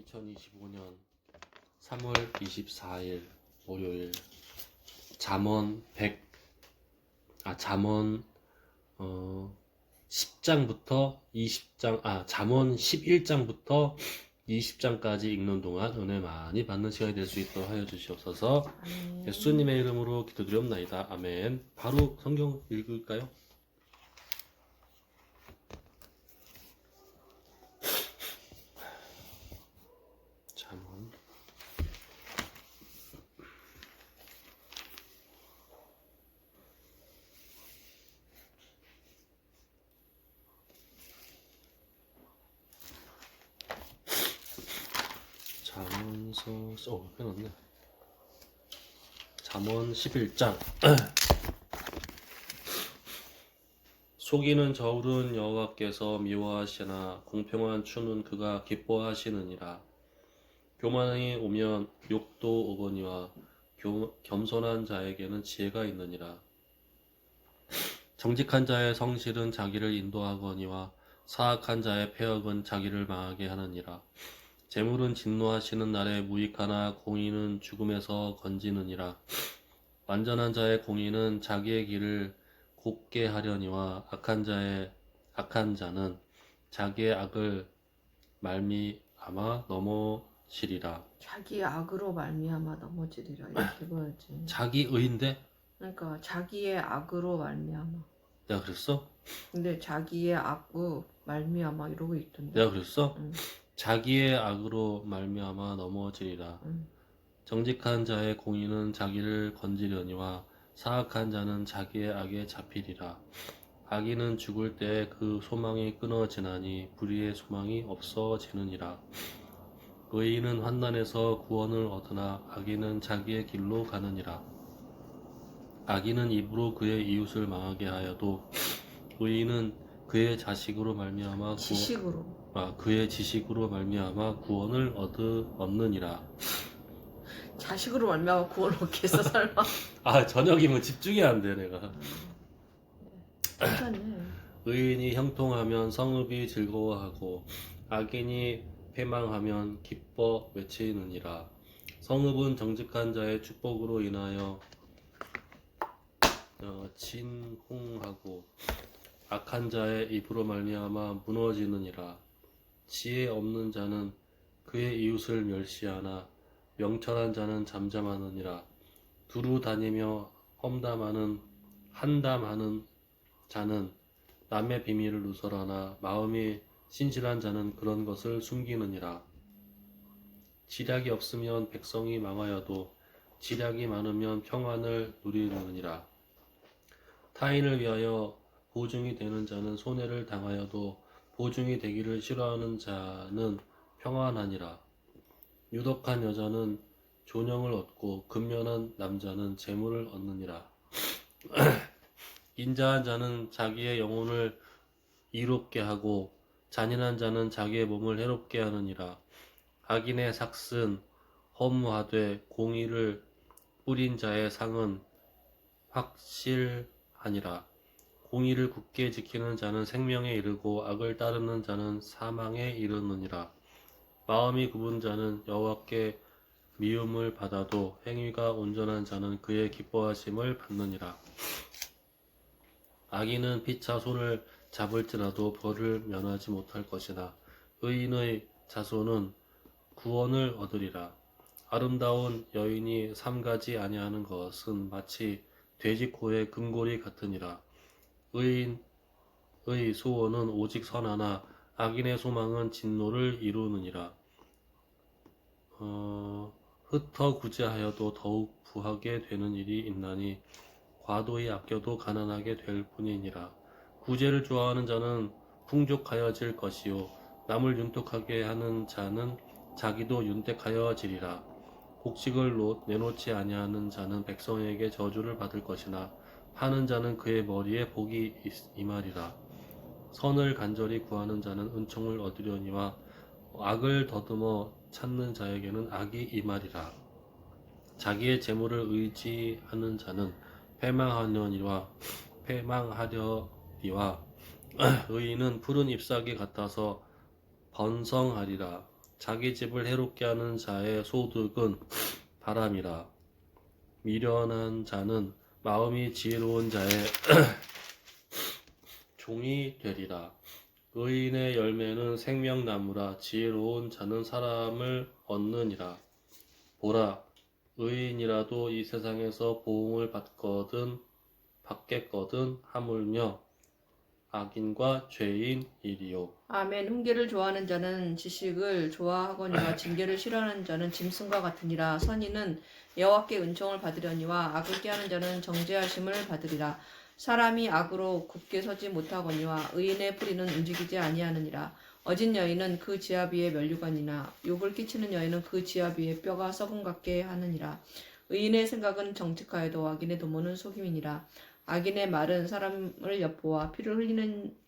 2025년 3월 24일 월요일 잠언 10장부터 20장 잠언 11장부터 20장까지 읽는 동안 은혜 많이 받는 시간이 될 수 있도록 하여 주시옵소서. 예수님의 이름으로 기도드리옵나이다. 아멘. 바로 성경 읽을까요? 잠언서 해놨네. 잠언 11장. 속이는 저울은 여호와께서 미워하시나 공평한 추는 그가 기뻐하시느니라. 교만이 오면 욕도 오거니와 겸손한 자에게는 지혜가 있느니라. 정직한 자의 성실은 자기를 인도하거니와 사악한 자의 패역은 자기를 망하게 하느니라. 재물은 진노하시는 날에 무익하나 공의는 죽음에서 건지느니라. 완전한 자의 공의는 자기의 길을 곱게 하려니와 악한 자는 자기의 악을 말미암아 넘어지리라. 자기의 악으로 말미암아 넘어지리라 이렇게 봐야지. 자기 의인데? 그러니까 자기의 악으로 말미암아. 내가 그랬어? 근데 자기의 악으로 말미암아 이러고 있던데. 내가 그랬어? 응. 자기의 악으로 말미암아 넘어지리라. 응. 정직한 자의 공의는 자기를 건지려니와 사악한 자는 자기의 악에 잡히리라. 악인은 죽을 때 그 소망이 끊어지나니 불의의 소망이 없어지느니라. 의인은 환난에서 구원을 얻으나 악인은 자기의 길로 가느니라. 악인은 입으로 그의 이웃을 망하게 하여도 의인은 그의 자식으로 말미암아 그의 지식으로 말미암아 구원을 얻느니라. 자식으로 말미암아 구원을 얻겠어 설마? 저녁이면 집중이 안 돼 내가. 괜찮네. 의인이 형통하면 성읍이 즐거워하고 악인이 패망하면 기뻐 외치느니라. 성읍은 정직한 자의 축복으로 인하여 진홍하고 악한 자의 입으로 말미암아 무너지느니라. 지혜 없는 자는 그의 이웃을 멸시하나 명철한 자는 잠잠하느니라. 두루 다니며 한담하는 자는 남의 비밀을 누설하나 마음이 신실한 자는 그런 것을 숨기느니라. 지략이 없으면 백성이 망하여도 지략이 많으면 평안을 누리느니라. 타인을 위하여 보증이 되는 자는 손해를 당하여도 보증이 되기를 싫어하는 자는 평안하니라. 유덕한 여자는 존영을 얻고 근면한 남자는 재물을 얻느니라. 인자한 자는 자기의 영혼을 이롭게 하고 잔인한 자는 자기의 몸을 해롭게 하느니라. 악인의 삭은 허무하되 공의를 뿌린 자의 상은 확실하니라. 공의를 굳게 지키는 자는 생명에 이르고 악을 따르는 자는 사망에 이르느니라. 마음이 굽은 자는 여호와께 미움을 받아도 행위가 온전한 자는 그의 기뻐하심을 받느니라. 악인은 피차 손을 잡을지라도 벌을 면하지 못할 것이나 의인의 자손은 구원을 얻으리라. 아름다운 여인이 삼가지 아니하는 것은 마치 돼지코의 금고리 같으니라. 의인의 소원은 오직 선하나 악인의 소망은 진노를 이루느니라. 흩어 구제하여도 더욱 부하게 되는 일이 있나니 과도히 아껴도 가난하게 될 뿐이니라. 구제를 좋아하는 자는 풍족하여질 것이요 남을 윤택하게 하는 자는 자기도 윤택하여지리라. 곡식을 내놓지 아니하는 자는 백성에게 저주를 받을 것이나 파는 자는 그의 머리에 복이 임하리라. 선을 간절히 구하는 자는 은총을 얻으려니와 악을 더듬어 찾는 자에게는 악이 임하리라. 자기의 재물을 의지하는 자는 패망하려니와 의인은 푸른 잎사귀 같아서 번성하리라. 자기 집을 해롭게 하는 자의 소득은 바람이라. 미련한 자는 마음이 지혜로운 자의 종이 되리라. 의인의 열매는 생명나무라. 지혜로운 자는 사람을 얻느니라. 보라, 의인이라도 이 세상에서 보응을 받겠거든 하물며 악인과 죄인이리요. 아멘. 훈계를 좋아하는 자는 지식을 좋아하거니와 징계를 싫어하는 자는 짐승과 같으니라. 선인은 여호와께 은총을 받으려니와 악을 꾀하는 자는 정죄하심을 받으리라. 사람이 악으로 굳게 서지 못하거니와 의인의 뿌리는 움직이지 아니하느니라. 어진 여인은 그 지압 위에 면류관이나 욕을 끼치는 여인은 그 지압 위에 뼈가 썩은 같게 하느니라. 의인의 생각은 정직하여도 악인의 도모는 속임이니라. 악인의 말은 사람을 엿보아 피를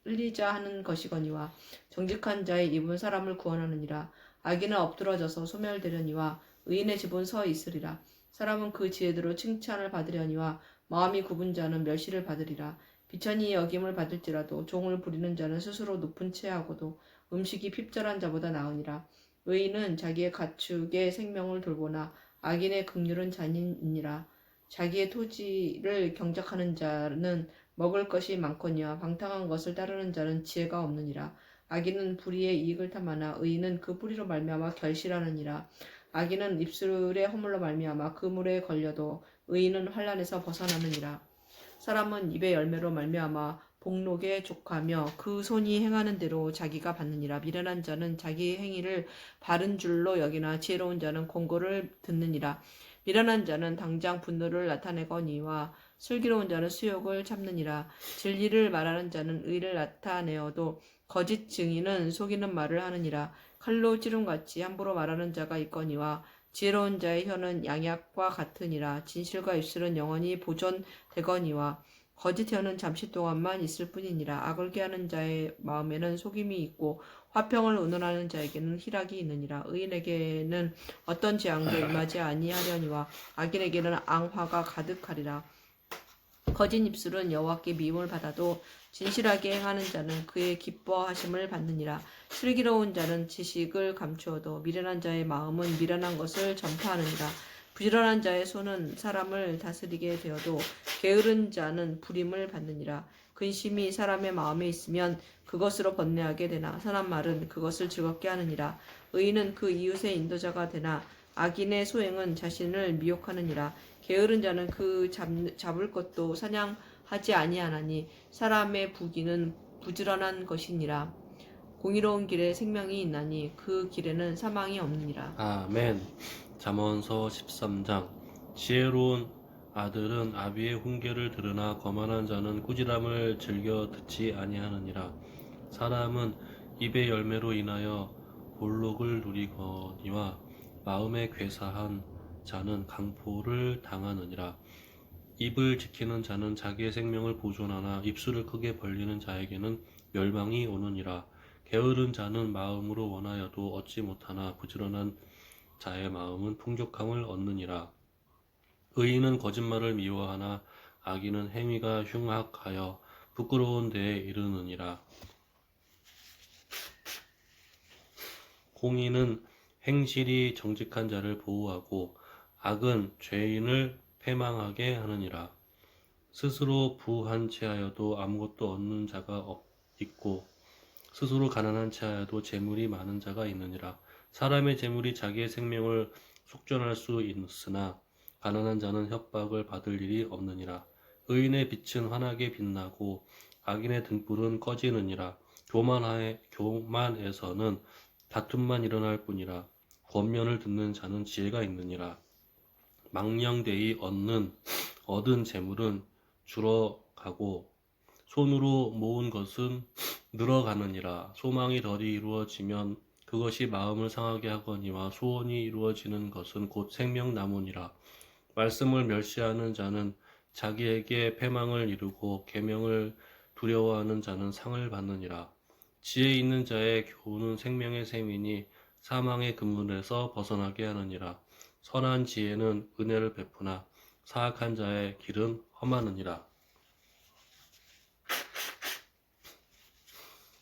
흘리자 하는 것이거니와 정직한 자의 입은 사람을 구원하느니라. 악인은 엎드러져서 소멸되려니와 의인의 집은 서 있으리라. 사람은 그 지혜대로 칭찬을 받으려니와 마음이 굽은 자는 멸시를 받으리라. 비천이 여김을 받을지라도 종을 부리는 자는 스스로 높은 채하고도 음식이 핍절한 자보다 나으니라. 의인은 자기의 가축의 생명을 돌보나 악인의 긍휼은 잔인이니라. 자기의 토지를 경작하는 자는 먹을 것이 많거니와 방탕한 것을 따르는 자는 지혜가 없느니라. 악인은 불의의 이익을 탐하나 의인은 그 뿌리로 말미암아 결실하느니라. 악인은 입술의 허물로 말미암아 그 물에 걸려도 의인은 환난에서 벗어나느니라. 사람은 입의 열매로 말미암아 복록에 족하며 그 손이 행하는 대로 자기가 받느니라. 미련한 자는 자기 행위를 바른 줄로 여기나 지혜로운 자는 권고를 듣느니라. 미련한 자는 당장 분노를 나타내거니와 슬기로운 자는 수욕을 참느니라. 진리를 말하는 자는 의를 나타내어도 거짓 증인은 속이는 말을 하느니라. 칼로 찌름같이 함부로 말하는 자가 있거니와 지혜로운 자의 혀는 양약과 같으니라. 진실과 입술은 영원히 보존되거니와 거짓 혀는 잠시 동안만 있을 뿐이니라. 악을 꾀하는 자의 마음에는 속임이 있고 화평을 의논하는 자에게는 희락이 있느니라. 의인에게는 어떤 재앙도 임하지 아니하려니와 악인에게는 앙화가 가득하리라. 거짓 입술은 여호와께 미움을 받아도 진실하게 행하는 자는 그의 기뻐하심을 받느니라. 슬기로운 자는 지식을 감추어도 미련한 자의 마음은 미련한 것을 전파하느니라. 부지런한 자의 손은 사람을 다스리게 되어도 게으른 자는 불임을 받느니라. 근심이 사람의 마음에 있으면 그것으로 번뇌하게 되나 선한 말은 그것을 즐겁게 하느니라. 의인은 그 이웃의 인도자가 되나 악인의 소행은 자신을 미혹하느니라. 게으른 자는 그 잡을 것도 사냥하지 아니하나니 사람의 부귀는 부지런한 것이니라. 공의로운 길에 생명이 있나니 그 길에는 사망이 없느니라. 아멘. 잠언서 13장. 지혜로운 아들은 아비의 훈계를 들으나 거만한 자는 꾸지람을 즐겨 듣지 아니하느니라. 사람은 입의 열매로 인하여 볼록을 누리거니와 마음에 괴사한 자는 강포를 당하느니라. 입을 지키는 자는 자기의 생명을 보존하나 입술을 크게 벌리는 자에게는 멸망이 오느니라. 게으른 자는 마음으로 원하여도 얻지 못하나 부지런한 자의 마음은 풍족함을 얻느니라. 의인은 거짓말을 미워하나 악인은 행위가 흉악하여 부끄러운 데에 이르느니라. 공의는 행실이 정직한 자를 보호하고 악은 죄인을 패망하게 하느니라. 스스로 부한 채하여도 아무것도 얻는 자가 있고 스스로 가난한 채하여도 재물이 많은 자가 있느니라. 사람의 재물이 자기의 생명을 속전할 수 있으나 가난한 자는 협박을 받을 일이 없느니라. 의인의 빛은 환하게 빛나고 악인의 등불은 꺼지느니라. 교만에서는 다툼만 일어날 뿐이라. 권면을 듣는 자는 지혜가 있느니라. 망령되이 얻은 재물은 줄어가고 손으로 모은 것은 늘어가느니라. 소망이 덜이 이루어지면 그것이 마음을 상하게 하거니와 소원이 이루어지는 것은 곧 생명나무니라. 말씀을 멸시하는 자는 자기에게 패망을 이루고 계명을 두려워하는 자는 상을 받느니라. 지혜 있는 자의 교훈은 생명의 샘이니 사망의 그물에서 벗어나게 하느니라. 선한 지혜는 은혜를 베푸나 사악한 자의 길은 험하느니라.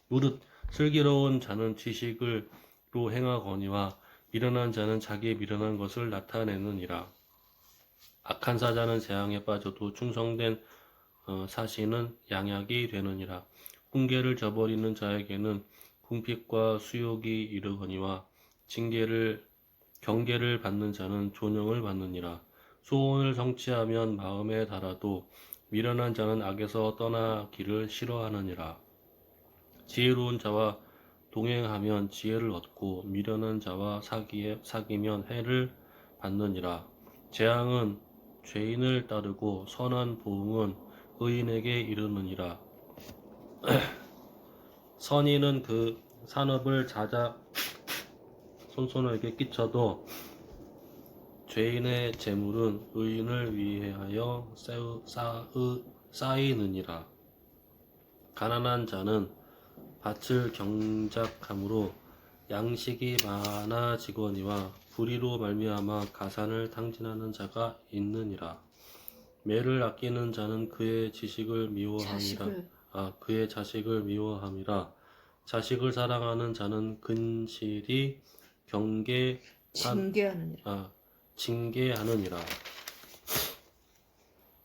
무릇 슬기로운 자는 지식을 행하거니와 미련한 자는 자기 미련한 것을 나타내느니라. 악한 사자는 재앙에 빠져도 충성된 사신은 양약이 되느니라. 훈계를 저버리는 자에게는 궁핍과 수욕이 이르거니와 경계를 받는 자는 존영을 받느니라. 소원을 성취하면 마음에 달아도 미련한 자는 악에서 떠나기를 싫어하느니라. 지혜로운 자와 동행하면 지혜를 얻고 미련한 자와 사귀면 해를 받느니라. 재앙은 죄인을 따르고 선한 보응은 의인에게 이르느니라. 선인은 그 산업을 손손에게 끼쳐도 죄인의 재물은 의인을 위하여 쌓이느니라. 가난한 자는 밭을 경작함으로 양식이 많아지거니와 불의로 말미암아 가산을 탕진하는 자가 있느니라. 매를 아끼는 자는 그의 지식을 미워함이라. 그의 자식을 미워함이라. 자식을 사랑하는 자는 근실이 징계하느니라.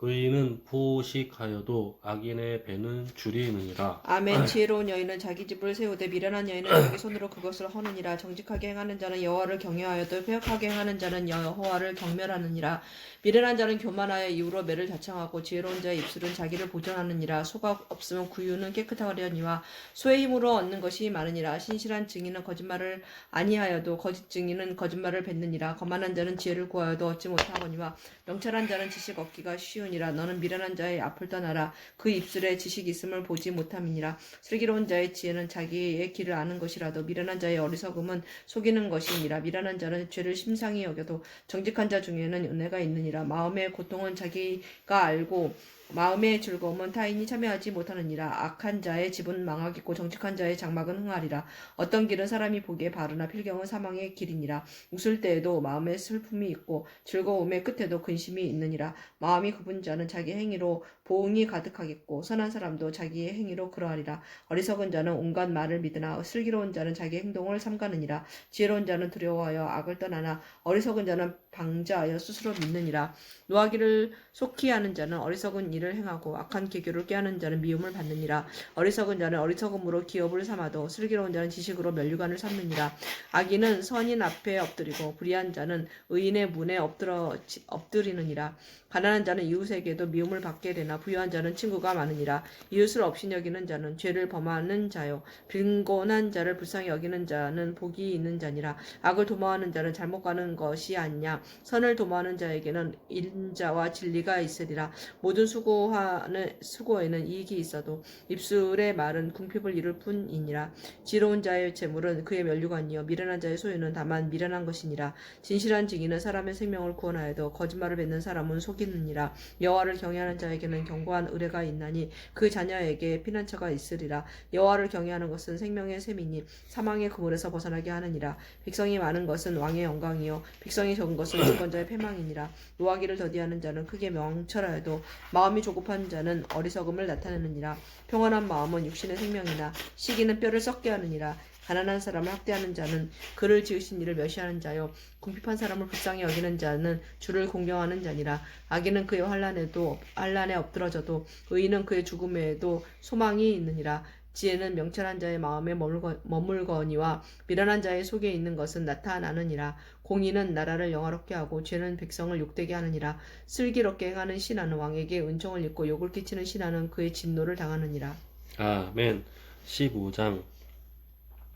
의인은 포식하여도 악인의 배는 줄이느니라. 아멘. 지혜로운 여인은 자기 집을 세우되 미련한 여인은 자기 손으로 그것을 허느니라. 정직하게 행하는 자는 여호와를 경외하여도 패역하게 행하는 자는 여호와를 경멸하느니라. 미련한 자는 교만하여 이후로 매를 자청하고 지혜로운 자의 입술은 자기를 보존하느니라. 소가 없으면 구유는 깨끗하려니와 소의 힘으로 얻는 것이 많으니라. 신실한 증인은 거짓말을 아니하여도 거짓 증인은 거짓말을 뱉느니라. 거만한 자는 지혜를 구하여도 얻지 못하거니와 명철한 자는 지식 얻기가 쉬우니라. 너는 미련한 자의 앞을 떠나라. 그 입술에 지식이 있음을 보지 못함이니라. 슬기로운 자의 지혜는 자기의 길을 아는 것이라도 미련한 자의 어리석음은 속이는 것이니라. 미련한 자는 죄를 심상히 여겨도 정직한 자 중에는 은혜가 있느니라. 마음의 고통은 자기가 알고 마음의 즐거움은 타인이 참여하지 못하느니라. 악한 자의 집은 망하겠고 정직한 자의 장막은 흥하리라. 어떤 길은 사람이 보기에 바르나 필경은 사망의 길이니라. 웃을 때에도 마음에 슬픔이 있고 즐거움의 끝에도 근심이 있느니라. 마음이 굽은 자는 자기 행위로 보응이 가득하겠고 선한 사람도 자기의 행위로 그러하리라. 어리석은 자는 온갖 말을 믿으나 슬기로운 자는 자기 행동을 삼가느니라. 지혜로운 자는 두려워하여 악을 떠나나 어리석은 자는 방자하여 스스로 믿느니라. 노하기를 속히 하는 자는 어리석은 일을 행하고 악한 계교를 꾀하는 자는 미움을 받느니라. 어리석은 자는 어리석음으로 기업을 삼아도 슬기로운 자는 지식으로 면류관을 삼느니라. 악인은 선인 앞에 엎드리고 불의한 자는 의인의 문에 엎드리느니라. 가난한 자는 이웃에게도 미움을 받게 되나 부유한 자는 친구가 많으니라. 이웃을 업신여기는 자는 죄를 범하는 자요 빈곤한 자를 불쌍히 여기는 자는 복이 있는 자니라. 악을 도모하는 자는 잘못 가는 것이 아니냐. 선을 도모하는 자에게는 인자와 진리가 있으리라. 모든 수고에는 이익이 있어도 입술의 말은 궁핍을 이룰 뿐이니라. 지혜로운 자의 재물은 그의 면류관이요 미련한 자의 소유는 다만 미련한 것이니라. 진실한 증인은 사람의 생명을 구원하여도 거짓말을 뱉는 사람은 속이느니라. 여호와를 경외하는 자에게는 견고한 의뢰가 있나니 그 자녀에게 피난처가 있으리라. 여호와를 경외하는 것은 생명의 셈이니 사망의 그물에서 벗어나게 하느니라. 백성이 많은 것은 왕의 영광이요 백성이 적은 것은 주권자의 패망이니라. 노하기를 더디하는 자는 크게 명철하여도 마음이 조급한 자는 어리석음을 나타내느니라. 평안한 마음은 육신의 생명이나 시기는 뼈를 썩게 하느니라. 가난한 사람을 학대하는 자는 그를 지으신 이를 멸시하는 자요 궁핍한 사람을 불쌍히 여기는 자는 주를 공경하는 자니라. 악인은 그의 환난에 엎드러져도 의인은 그의 죽음에도 소망이 있느니라. 지혜는 명철한 자의 마음에 머물거니와 미련한 자의 속에 있는 것은 나타나느니라. 공의는 나라를 영화롭게 하고 죄는 백성을 욕되게 하느니라. 슬기롭게 행하는 신하는 왕에게 은총을 입고 욕을 끼치는 신하는 그의 진노를 당하느니라. 아멘. 15장.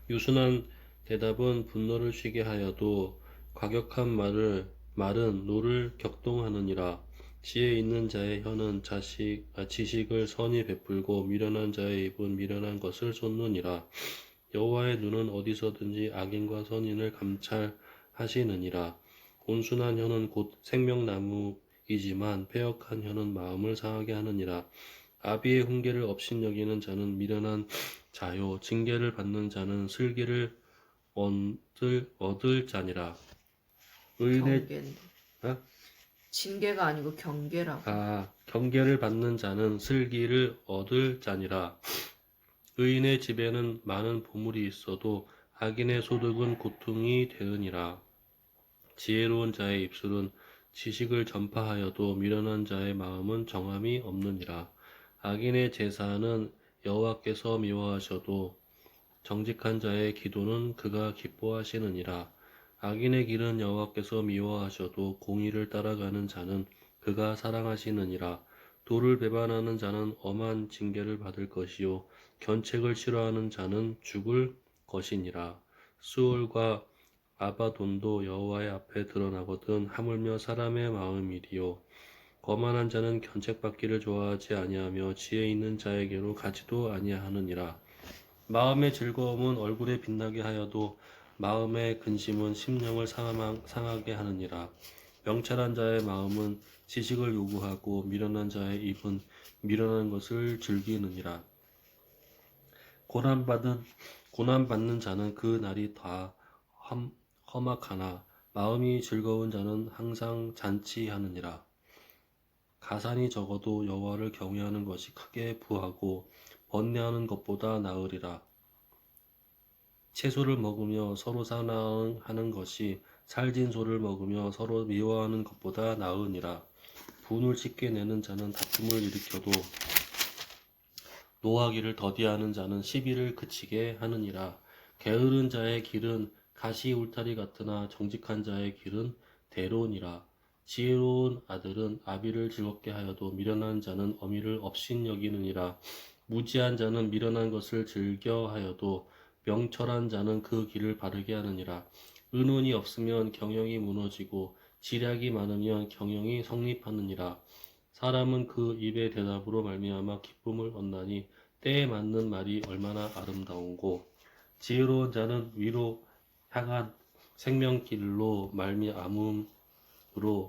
유순한 대답은 분노를 쉬게 하여도 과격한 말은 노를 격동하느니라. 지혜 있는 자의 혀는 지식을 선히 베풀고 미련한 자의 입은 미련한 것을 쏟느니라. 여호와의 눈은 어디서든지 악인과 선인을 감찰하시느니라. 온순한 혀는 곧 생명나무이지만 패역한 혀는 마음을 상하게 하느니라. 아비의 훈계를 업신여기는 자는 미련한 자요 징계를 받는 자는 슬기를 얻을 자니라. 경계인데. 징계가 아니고 경계라고. 경계를 받는 자는 슬기를 얻을 자니라. 의인의 집에는 많은 보물이 있어도 악인의 소득은 고통이 되느니라. 지혜로운 자의 입술은 지식을 전파하여도 미련한 자의 마음은 정함이 없느니라. 악인의 제사는 여호와께서 미워하셔도 정직한 자의 기도는 그가 기뻐하시느니라. 악인의 길은 여호와께서 미워하셔도 공의를 따라가는 자는 그가 사랑하시느니라. 도를 배반하는 자는 엄한 징계를 받을 것이요 견책을 싫어하는 자는 죽을 것이니라. 수올과 아바돈도 여호와의 앞에 드러나거든 하물며 사람의 마음이리요. 거만한 자는 견책받기를 좋아하지 아니하며 지혜 있는 자에게로 가지도 아니하느니라. 마음의 즐거움은 얼굴에 빛나게 하여도 마음의 근심은 심령을 상하게 하느니라. 명철한 자의 마음은 지식을 요구하고 미련한 자의 입은 미련한 것을 즐기느니라. 고난받는 자는 그 날이 다 험악하나 마음이 즐거운 자는 항상 잔치하느니라. 가산이 적어도 여호와를 경외하는 것이 크게 부하고 번뇌하는 것보다 나으리라. 채소를 먹으며 서로 사랑하는 것이 살진 소를 먹으며 서로 미워하는 것보다 나으니라. 분을 쉽게 내는 자는 다툼을 일으켜도 노하기를 더디하는 자는 시비를 그치게 하느니라. 게으른 자의 길은 가시 울타리 같으나 정직한 자의 길은 대로니라. 지혜로운 아들은 아비를 즐겁게 하여도 미련한 자는 어미를 업신여기느니라. 무지한 자는 미련한 것을 즐겨 하여도 명철한 자는 그 길을 바르게 하느니라. 의논이 없으면 경영이 무너지고 지략이 많으면 경영이 성립하느니라. 사람은 그 입의 대답으로 말미암아 기쁨을 얻나니 때에 맞는 말이 얼마나 아름다운고. 지혜로운 자는 위로 향한 생명길로 말미암음으로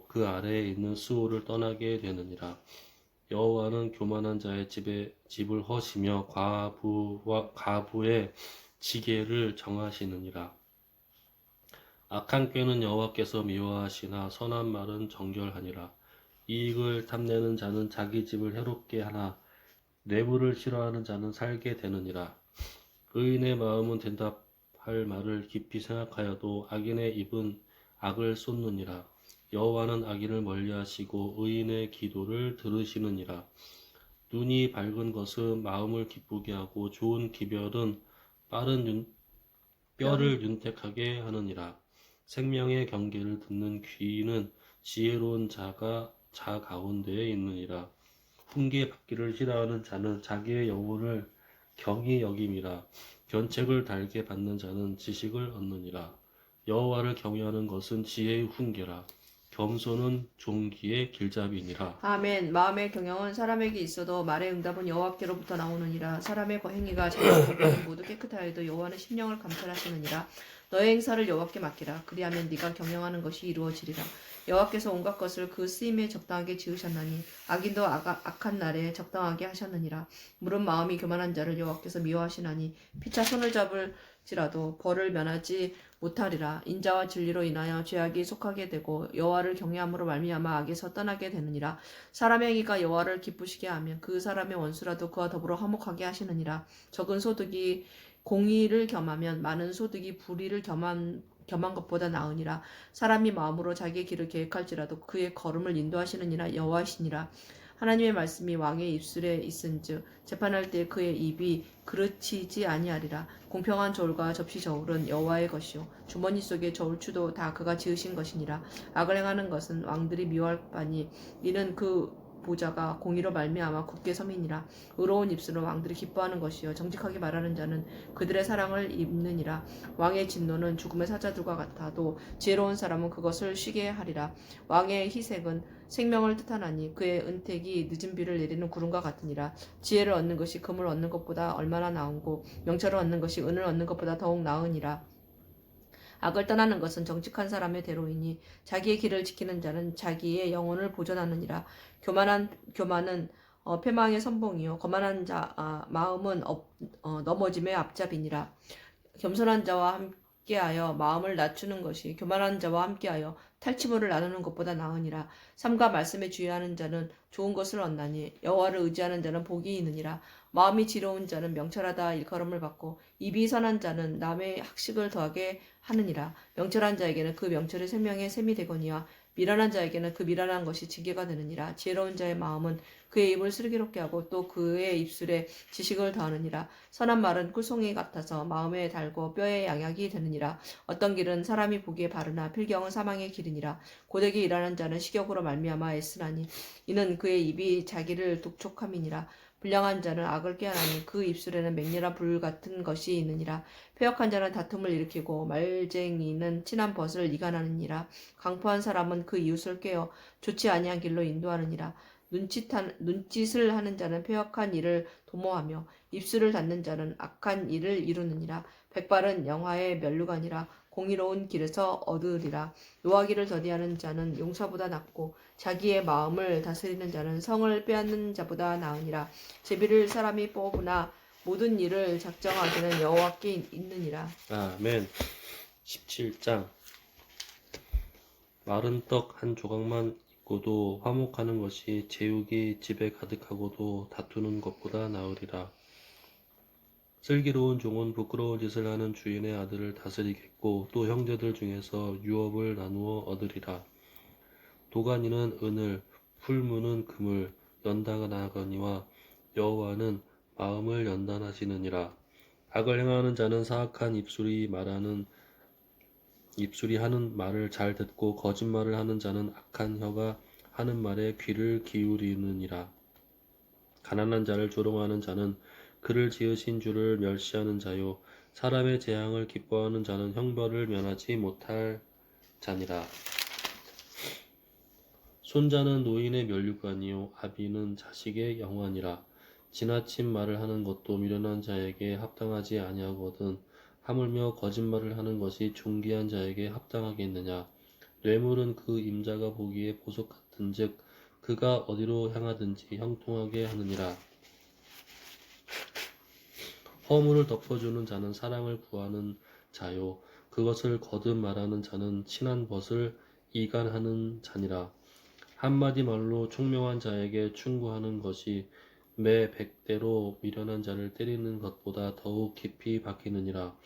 그 아래에 있는 수호를 떠나게 되느니라. 여호와는 교만한 자의 집을 허시며 가부의 지게를 정하시느니라. 악한 꾀는 여호와께서 미워하시나 선한 말은 정결하니라. 이익을 탐내는 자는 자기 집을 해롭게 하나 뇌물을 싫어하는 자는 살게 되느니라. 의인의 마음은 대답할 말을 깊이 생각하여도 악인의 입은 악을 쏟느니라. 여호와는 악인을 멀리하시고 의인의 기도를 들으시느니라. 눈이 밝은 것은 마음을 기쁘게 하고 좋은 기별은 뼈를 윤택하게 하느니라. 생명의 경계를 듣는 귀는 지혜로운 자가 자 가운데에 있느니라. 훈계 받기를 싫어하는 자는 자기의 영혼을 경히 여김이라. 견책을 달게 받는 자는 지식을 얻느니라. 여호와를 경외하는 것은 지혜의 훈계라. 겸손은 종기의 길잡이니라. 아멘. 마음의 경영은 사람에게 있어도 말의 응답은 여호와께로부터 나오느니라. 사람의 행위가 자기 모두 깨끗하여도 여호와는 심령을 감찰하시느니라. 너의 행사를 여호와께 맡기라. 그리하면 네가 경영하는 것이 이루어지리라. 여호와께서 온갖 것을 그 쓰임에 적당하게 지으셨나니 악인도 악한 날에 적당하게 하셨느니라. 물은 마음이 교만한 자를 여호와께서 미워하시나니 피차 손을 잡을지라도 벌을 면하지 못하리라. 인자와 진리로 인하여 죄악이 속하게 되고 여호와를 경외함으로 말미암아 악에서 떠나게 되느니라. 사람의 행위가 여호와를 기쁘시게 하면 그 사람의 원수라도 그와 더불어 화목하게 하시느니라. 적은 소득이 공의를 겸하면 많은 소득이 불의를 겸한 것보다 나으니라. 사람이 마음으로 자기의 길을 계획할지라도 그의 걸음을 인도하시느니라 여호와시니라. 하나님의 말씀이 왕의 입술에 있은즉 재판할 때 그의 입이 그르치지 아니하리라. 공평한 저울과 접시 저울은 여호와의 것이요 주머니 속의 저울추도 다 그가 지으신 것이니라. 악을 행하는 것은 왕들이 미워할 바니 이는 그 보좌가 공의로 말미암아 굳게 섬이니라. 의로운 입술은 왕들이 기뻐하는 것이요 정직하게 말하는 자는 그들의 사랑을 입느니라. 왕의 진노는 죽음의 사자들과 같아도 지혜로운 사람은 그것을 쉬게 하리라. 왕의 희색은 생명을 뜻하나니 그의 은택이 늦은 비를 내리는 구름과 같으니라. 지혜를 얻는 것이 금을 얻는 것보다 얼마나 나은고 명철을 얻는 것이 은을 얻는 것보다 더욱 나으니라. 악을 떠나는 것은 정직한 사람의 대로이니 자기의 길을 지키는 자는 자기의 영혼을 보존하느니라. 교만은 패망의 선봉이요 거만한 자 마음은 넘어짐의 앞잡이니라. 겸손한 자와 함께하여 마음을 낮추는 것이 교만한 자와 함께하여 탈취물을 나누는 것보다 나으니라. 삼가 말씀에 주의하는 자는 좋은 것을 얻나니 여호와를 의지하는 자는 복이 있느니라. 마음이 지혜로운 자는 명철하다 일컬음을 받고 입이 선한 자는 남의 학식을 더하게 하느니라. 명철한 자에게는 그 명철이 생명의 샘이 되거니와 미련한 자에게는 그 미련한 것이 징계가 되느니라. 지혜로운 자의 마음은 그의 입을 슬기롭게 하고 또 그의 입술에 지식을 더하느니라. 선한 말은 꿀송이 같아서 마음에 달고 뼈에 양약이 되느니라. 어떤 길은 사람이 보기에 바르나 필경은 사망의 길이니라. 고되게 일하는 자는 식욕으로 말미암아 애쓰나니 이는 그의 입이 자기를 독촉함이니라. 불량한 자는 악을 꾀하나니 그 입술에는 맹렬한 불 같은 것이 있느니라. 패역한 자는 다툼을 일으키고 말쟁이는 친한 벗을 이간하느니라. 강포한 사람은 그 이웃을 꾀어 좋지 아니한 길로 인도하느니라. 눈짓을 하는 자는 패역한 일을 도모하며 입술을 닫는 자는 악한 일을 이루느니라. 백발은 영화의 면류관이라 공의로운 길에서 얻으리라. 노하기를 더디하는 자는 용사보다 낫고 자기의 마음을 다스리는 자는 성을 빼앗는 자보다 나으니라. 제비를 사람이 뽑으나 모든 일을 작정하기는 여호와께 있느니라. 아멘. 17장. 마른 떡 한 조각만 있고도 화목하는 것이 제육이 집에 가득하고도 다투는 것보다 나으리라. 슬기로운 종은 부끄러운 짓을 하는 주인의 아들을 다스리겠고 또 형제들 중에서 유업을 나누어 얻으리라. 도가니는 은을, 풀무는 금을 연단하거니와 여호와는 마음을 연단하시느니라. 악을 행하는 자는 사악한 입술이 하는 말을 잘 듣고 거짓말을 하는 자는 악한 혀가 하는 말에 귀를 기울이느니라. 가난한 자를 조롱하는 자는 그를 지으신 주를 멸시하는 자요 사람의 재앙을 기뻐하는 자는 형벌을 면하지 못할 자니라. 손자는 노인의 면류관이요 아비는 자식의 영환이라. 지나친 말을 하는 것도 미련한 자에게 합당하지 아니하거든 하물며 거짓말을 하는 것이 존귀한 자에게 합당하겠느냐. 뇌물은 그 임자가 보기에 보석 같은즉 그가 어디로 향하든지 형통하게 하느니라. 허물을 덮어주는 자는 사랑을 구하는 자요 그것을 거듭 말하는 자는 친한 벗을 이간하는 자니라. 한마디 말로 총명한 자에게 충고하는 것이 매 100대로 미련한 자를 때리는 것보다 더욱 깊이 박히느니라.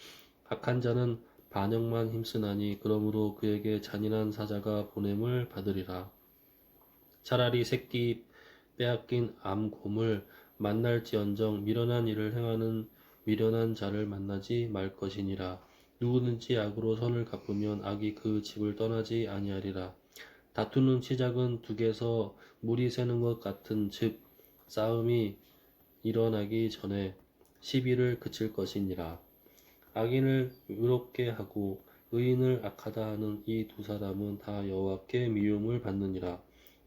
악한 자는 반역만 힘쓰나니 그러므로 그에게 잔인한 사자가 보냄을 받으리라. 차라리 새끼 빼앗긴 암곰을 만날지언정 미련한 일을 행하는 미련한 자를 만나지 말 것이니라. 누구든지 악으로 선을 갚으면 악이 그 집을 떠나지 아니하리라. 다투는 시작은 둑에서 물이 새는 것 같은 즉 싸움이 일어나기 전에 시비를 그칠 것이니라. 악인을 의롭게 하고 의인을 악하다 하는 이 두 사람은 다 여호와께 미움을 받느니라.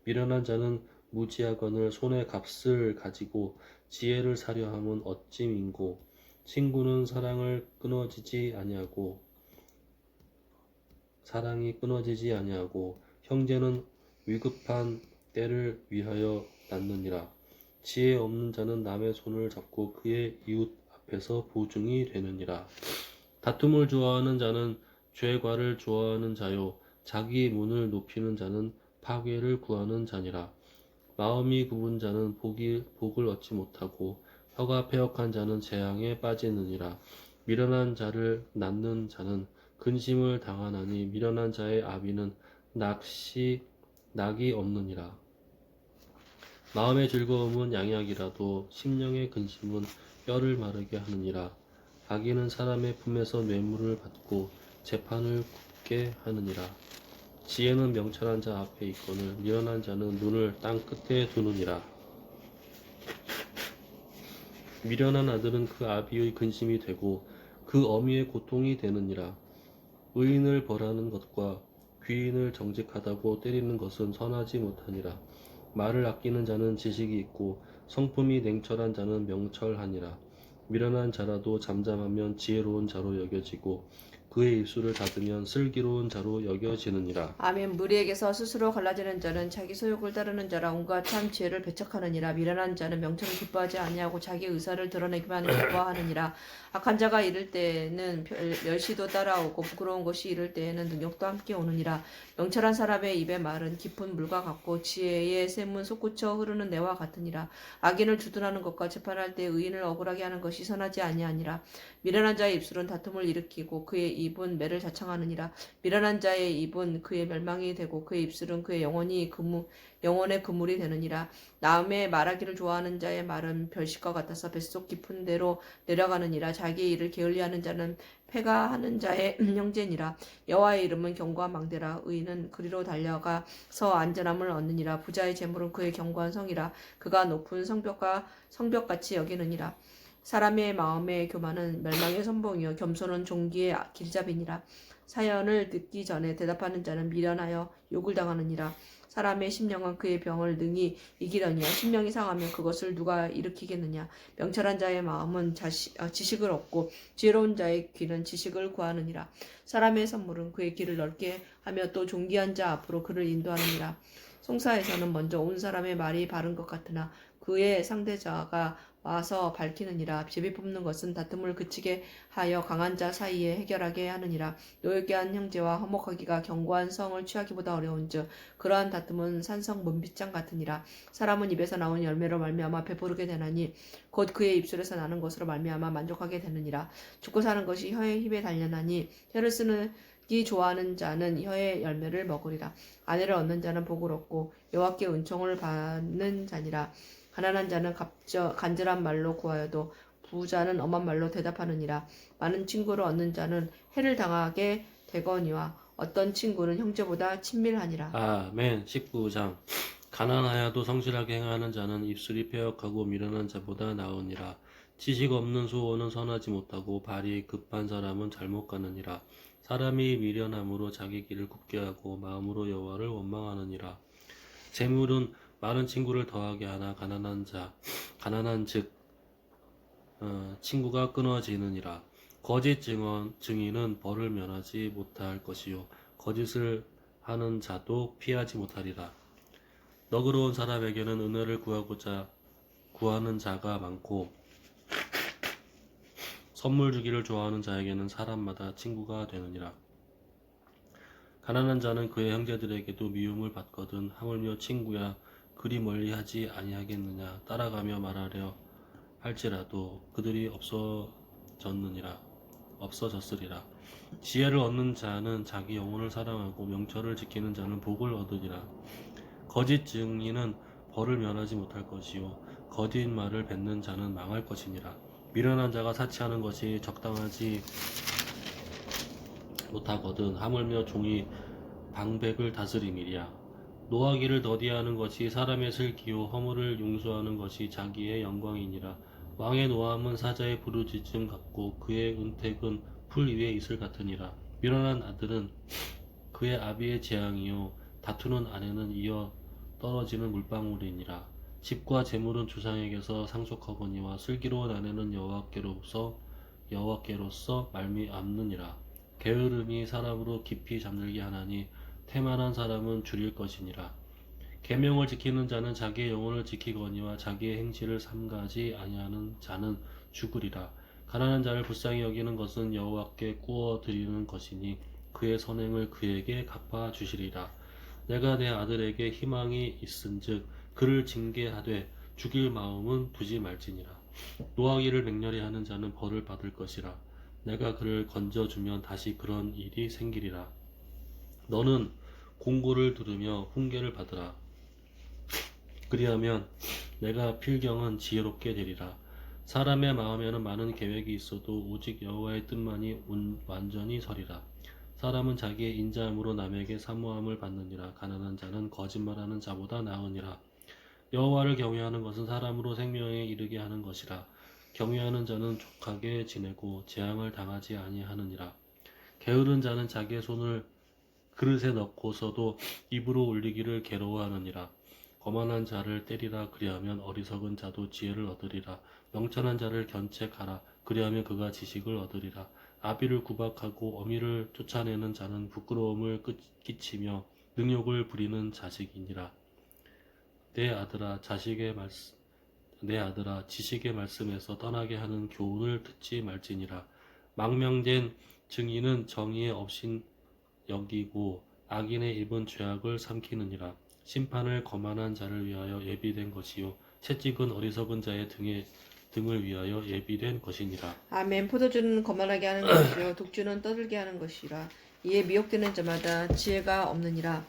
미련한 자는 무지하거늘 손에 값을 가지고 지혜를 사려 함은 어찌민고 친구는 사랑이 끊어지지 아니하고 형제는 위급한 때를 위하여 낳느니라. 지혜 없는 자는 남의 손을 잡고 그의 이웃 앞에서 보증이 되느니라. 다툼을 좋아하는 자는 죄과를 좋아하는 자요 자기 문을 높이는 자는 파괴를 구하는 자니라. 마음이 굽은 자는 복을 얻지 못하고 혀가 패역한 자는 재앙에 빠지느니라. 미련한 자를 낳는 자는 근심을 당하나니 미련한 자의 아비는 낙이 없느니라. 마음의 즐거움은 양약이라도 심령의 근심은 뼈를 마르게 하느니라. 악인은 사람의 품에서 뇌물을 받고 재판을 굽게 하느니라. 지혜는 명철한 자 앞에 있거늘 미련한 자는 눈을 땅 끝에 두느니라. 미련한 아들은 그 아비의 근심이 되고 그 어미의 고통이 되느니라. 의인을 벌하는 것과 귀인을 정직하다고 때리는 것은 선하지 못하니라. 말을 아끼는 자는 지식이 있고 성품이 냉철한 자는 명철하니라. 미련한 자라도 잠잠하면 지혜로운 자로 여겨지고 그의 입술을 닫으면 슬기로운 자로 여겨지느니라. 아멘. 무리에게서 스스로 갈라지는 자는 자기 소욕을 따르는 자라 온갖 참 지혜를 배척하느니라. 미련한 자는 명철을 기뻐하지 아니하고 자기 의사를 드러내기만 기뻐하느니라. 악한 자가 이를 때에는 멸시도 따라오고 부끄러운 것이 이를 때에는 능욕도 함께 오느니라. 명철한 사람의 입의 말은 깊은 물과 같고 지혜의 샘은 솟구쳐 흐르는 내와 같으니라. 악인을 주둔하는 것과 재판할 때 의인을 억울하게 하는 것이 선하지 아니하니라. 미련한 자의 입술은 다툼을 일으키고 그의 입은 매를 자청하느니라. 미련한 자의 입은 그의 멸망이 되고 그의 입술은 그의 영혼의 그물이 되느니라. 남의 말하기를 좋아하는 자의 말은 별식과 같아서 뱃속 깊은 데로 내려가느니라. 자기의 일을 게을리하는 자는 패가 하는 자의 형제니라. 여호와의 이름은 견고한 망대라. 의인은 그리로 달려가서 안전함을 얻느니라. 부자의 재물은 그의 견고한 성이라. 그가 높은 성벽같이 여기느니라. 사람의 마음의 교만은 멸망의 선봉이요 겸손은 종기의 길잡이니라. 사연을 듣기 전에 대답하는 자는 미련하여 욕을 당하느니라. 사람의 심령은 그의 병을 능히 이기려니와 심령이 상하면 그것을 누가 일으키겠느냐. 명철한 자의 마음은 지식을 얻고 지혜로운 자의 귀는 지식을 구하느니라. 사람의 선물은 그의 길을 넓게 하며 또 존귀한 자 앞으로 그를 인도하느니라. 송사에서는 먼저 온 사람의 말이 바른 것 같으나 그의 상대자가 와서 밝히느니라. 제비 뽑는 것은 다툼을 그치게 하여 강한 자 사이에 해결하게 하느니라. 노엽게 한 형제와 화목하기가 견고한 성을 취하기보다 어려운즉 그러한 다툼은 산성 문빗장 같으니라. 사람은 입에서 나온 열매로 말미암아 배부르게 되나니 곧 그의 입술에서 나는 것으로 말미암아 만족하게 되느니라. 죽고 사는 것이 혀의 힘에 달려나니 혀를 쓰기 좋아하는 자는 혀의 열매를 먹으리라. 아내를 얻는 자는 복을 얻고 여호와께 은총을 받는 자니라. 가난한 자는 간절한 말로 구하여도 부자는 엄한 말로 대답하느니라. 많은 친구를 얻는 자는 해를 당하게 되거니와 어떤 친구는 형제보다 친밀하니라. 아멘. 19장. 가난하여도 성실하게 행하는 자는 입술이 패역하고 미련한 자보다 나으니라. 지식 없는 소원은 선하지 못하고 발이 급한 사람은 잘못 가느니라. 사람이 미련함으로 자기 길을 굽게 하고 마음으로 여호와를 원망하느니라. 재물은 많은 친구를 더하게 하나 가난한 즉 친구가 끊어지느니라. 거짓 증인은 벌을 면하지 못할 것이요 거짓을 하는 자도 피하지 못하리라. 너그러운 사람에게는 은혜를 구하는 자가 많고 선물 주기를 좋아하는 자에게는 사람마다 친구가 되느니라. 가난한 자는 그의 형제들에게도 미움을 받거든 하물며 친구야 그리 멀리하지 아니하겠느냐. 따라가며 말하려 할지라도 그들이 없어졌으리라. 지혜를 얻는 자는 자기 영혼을 사랑하고 명철을 지키는 자는 복을 얻으리라. 거짓 증인은 벌을 면하지 못할 것이요 거짓말을 뱉는 자는 망할 것이니라. 미련한 자가 사치하는 것이 적당하지 못하거든 하물며 종이 방백을 다스림이랴. 노하기를 더디하는 것이 사람의 슬기요 허물을 용서하는 것이 자기의 영광이니라. 왕의 노함은 사자의 부르짖음 같고 그의 은택은 풀 위에 이슬 같으니라. 미련한 아들은 그의 아비의 재앙이요 다투는 아내는 이어 떨어지는 물방울이니라. 집과 재물은 주상에게서 상속하거니와 슬기로운 아내는 여호와께로서 말미암느니라. 게으름이 사람으로 깊이 잠들게 하나니 태만한 사람은 줄일 것이니라. 계명을 지키는 자는 자기의 영혼을 지키거니와 자기의 행실을 삼가지 아니하는 자는 죽으리라. 가난한 자를 불쌍히 여기는 것은 여호와께 구워 드리는 것이니 그의 선행을 그에게 갚아 주시리라. 내가 내 아들에게 희망이 있은즉 그를 징계하되 죽일 마음은 두지 말지니라. 노하기를 맹렬히 하는 자는 벌을 받을 것이라. 내가 그를 건져주면 다시 그런 일이 생기리라. 너는 공고를 들으며 훈계를 받으라. 그리하면 내가 필경은 지혜롭게 되리라. 사람의 마음에는 많은 계획이 있어도 오직 여호와의 뜻만이 완전히 서리라. 사람은 자기의 인자함으로 남에게 사모함을 받느니라. 가난한 자는 거짓말하는 자보다 나으니라. 여호와를 경외하는 것은 사람으로 생명에 이르게 하는 것이라. 경외하는 자는 족하게 지내고 재앙을 당하지 아니하느니라. 게으른 자는 자기의 손을 그릇에 넣고서도 입으로 올리기를 괴로워하느니라. 거만한 자를 때리라. 그리하면 어리석은 자도 지혜를 얻으리라. 명철한 자를 견책하라. 그리하면 그가 지식을 얻으리라. 아비를 구박하고 어미를 쫓아내는 자는 부끄러움을 끼치며 능욕을 부리는 자식이니라. 내 아들아 지식의 말씀에서 떠나게 하는 교훈을 듣지 말지니라. 망명된 증인은 정의에 없인 여기고 악인의 입은 죄악을 삼키느니라. 심판을 거만한 자를 위하여 예비된 것이요 채찍은 어리석은 자의 등을 위하여 예비된 것이니라. 아멘. 포도주는 거만하게 하는 것이요 독주는 떠들게 하는 것이라. 이에 미혹되는 자마다 지혜가 없느니라.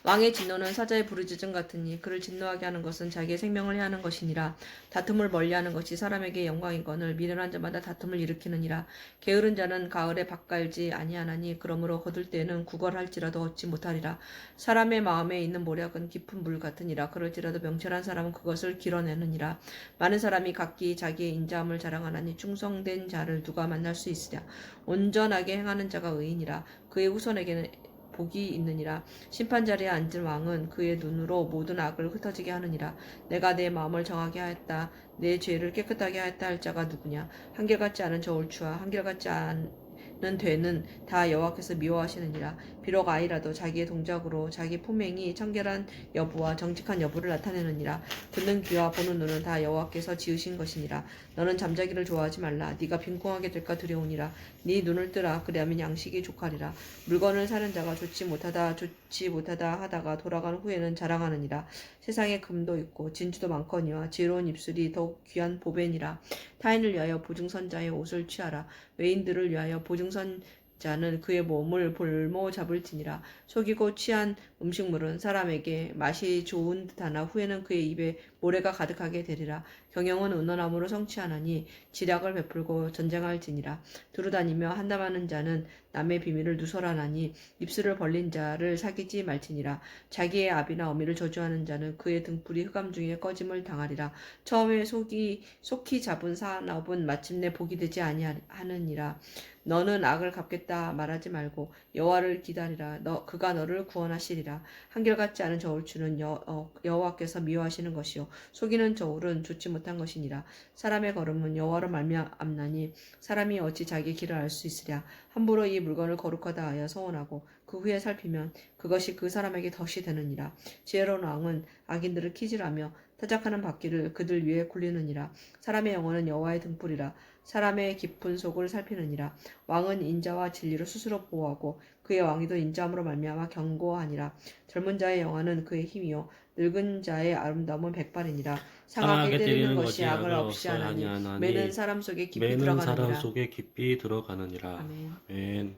왕의 진노는 사자의 부르짖음 같으니 그를 진노하게 하는 것은 자기의 생명을 해하는 것이니라. 다툼을 멀리하는 것이 사람에게 영광이거늘 미련한 자마다 다툼을 일으키느니라. 게으른 자는 가을에 밭 갈지 아니하나니 그러므로 거둘 때에는 구걸할지라도 얻지 못하리라. 사람의 마음에 있는 모략은 깊은 물 같으니라. 그럴지라도 명철한 사람은 그것을 길어내느니라. 많은 사람이 각기 자기의 인자함을 자랑하나니 충성된 자를 누가 만날 수 있으랴. 온전하게 행하는 자가 의인이라. 그의 후손에게는 복이 있느니라. 심판자리에 앉은 왕은 그의 눈으로 모든 악을 흩어지게 하느니라. 내가 내 마음을 정하게 하였다. 내 죄를 깨끗하게 하였다 할 자가 누구냐. 한결같지 않은 저울추와 한결같지 않은 되는 다 여호와께서 미워하시느니라. 비록 아이라도 자기의 동작으로 자기 품행이 청결한 여부와 정직한 여부를 나타내느니라. 듣는 귀와 보는 눈은 다 여호와께서 지으신 것이니라. 너는 잠자기를 좋아하지 말라. 네가 빈궁하게 될까 두려우니라. 네 눈을 뜨라. 그리하면 양식이 족하리라. 물건을 사는 자가 좋지 못하다 하다가 돌아간 후에는 자랑하느니라. 세상에 금도 있고 진주도 많거니와 지혜로운 입술이 더욱 귀한 보배니라. 타인을 위하여 보증선자의 옷을 취하라. 외인들을 위하여 보증선자는 그의 몸을 볼모 잡을지니라. 속이고 취한 음식물은 사람에게 맛이 좋은 듯하나 후에는 그의 입에 모래가 가득하게 되리라. 경영은 은원함으로 성취하나니 지략을 베풀고 전쟁할지니라. 두루다니며 한담하는 자는 남의 비밀을 누설하나니 입술을 벌린 자를 사귀지 말지니라. 자기의 아비나 어미를 저주하는 자는 그의 등불이 흑암 중에 꺼짐을 당하리라. 처음에 속히 잡은 산업은 마침내 복이 되지 아니하느니라. 너는 악을 갚겠다 말하지 말고 여호와를 기다리라. 그가 너를 구원하시리라. 한결같지 않은 저울추는 여호와께서 미워하시는 것이요 속이는 저울은 좋지 못한 것이니라. 사람의 걸음은 여호와로 말미암나니 사람이 어찌 자기 길을 알 수 있으랴. 함부로 이 물건을 거룩하다 하여 서원하고 그 후에 살피면 그것이 그 사람에게 덫이 되느니라. 지혜로운 왕은 악인들을 키질하며 타작하는 바퀴를 그들 위에 굴리느니라. 사람의 영혼은 여호와의 등불이라. 사람의 깊은 속을 살피느니라. 왕은 인자와 진리로 스스로 보호하고 그의 왕위도 인자함으로 말미암아 견고하니라. 젊은 자의 영화는 그의 힘이요 늙은 자의 아름다움은 백발이니라. 상하게 때리는 것이 악을 없이 하나니 매는 사람 속에 깊이 들어가느니라. 아멘.